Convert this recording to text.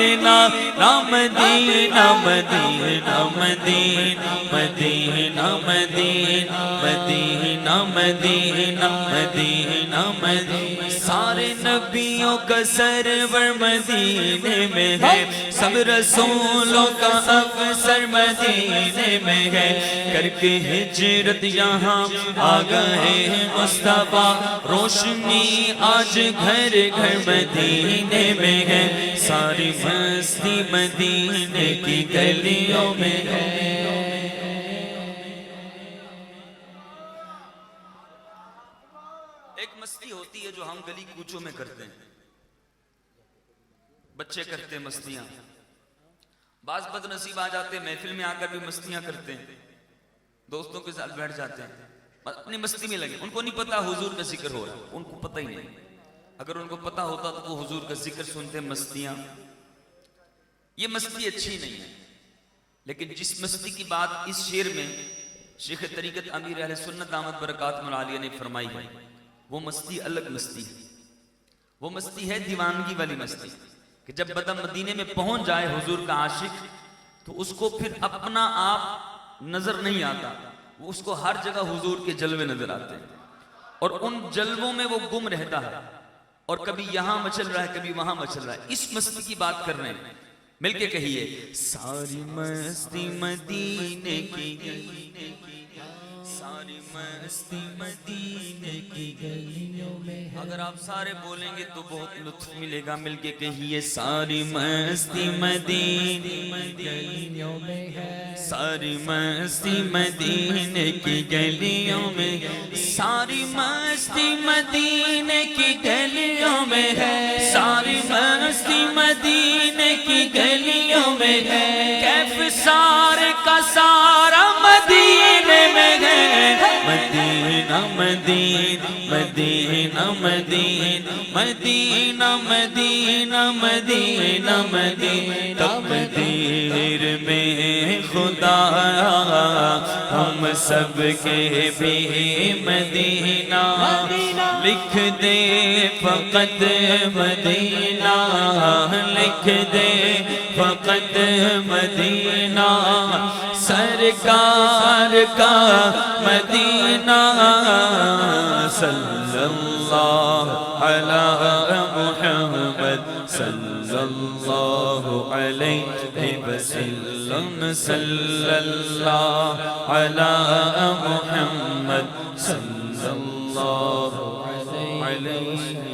لینا مدینہ مدینہ مدینہ مدینہ مدینہ مدینہ مدینہ مدینہ مدینہ سارے نبیوں کا سرور مدینے میں ہے سب رسولوں کا افسر مدینے میں ہے کر کے ہجرت یہاں آ گئے مصطفیٰ روشنی آج گھر گھر مدینے میں ہے ساری مستی مدینے کی گلیوں میں ہے ایک مستی ہوتی ہے جو ہم گلی کوچوں میں کرتے ہیں بچے کرتے ہیں مستیاں بعض بد نصیب آ جاتے ہیں محفل میں آ کر بھی مستیاں کرتے ہیں دوستوں کے ساتھ بیٹھ جاتے ہیں اپنی مستی میں لگے ان کو نہیں پتا حضور کا ذکر ہو رہا ان کو پتہ ہی نہیں اگر ان کو پتا ہوتا تو وہ حضور کا ذکر سنتے مستیاں یہ مستی اچھی نہیں ہے لیکن جس مستی کی بات اس شعر میں شیخ طریقت امیر اہل سنت دامت برکات عالیہ نے فرمائی ہے وہ مستی الگ مستی ہے وہ مستی ہے دیوانگی والی مستی کہ جب بندہ مدینے میں پہنچ جائے حضور کا عاشق تو اس کو پھر اپنا آپ نظر نہیں آتا وہ اس کو ہر جگہ حضور کے جلوے نظر آتے ہیں اور ان جلووں میں وہ گم رہتا ہے اور کبھی یہاں مچل رہا ہے کبھی وہاں مچل رہا ہے اس مستی کی بات کر رہے ہیں مل کے کہیے ساری مستی مدینے کی ساری مستی مدینے کی گلیوں میں اگر آپ سارے بولیں گے تو بہت لطف ملے گا مل کے کہیے ساری مستی مدینے گلیوں میں ہے ساری مستی مدینے کی گلیوں میں ساری مستی مدینے کی گلیوں میں ہے ساری مستی مدینے کی گلیوں میں ہے کیف سارے کا سارا مدینے میں ہے مدینہ مدینہ مدینہ مدینہ مدینہ مدینہ مدینہ مدینہ تقدیر میں خدا ہم سب کے بھی مدینہ لکھ دے فقط مدینہ لکھ دے فقط مدینہ سرکار کا مدینہ صلی اللہ علی محمد صلی اللہ علیہ وسلم صلی اللہ علی محمد صلی اللہ علیہ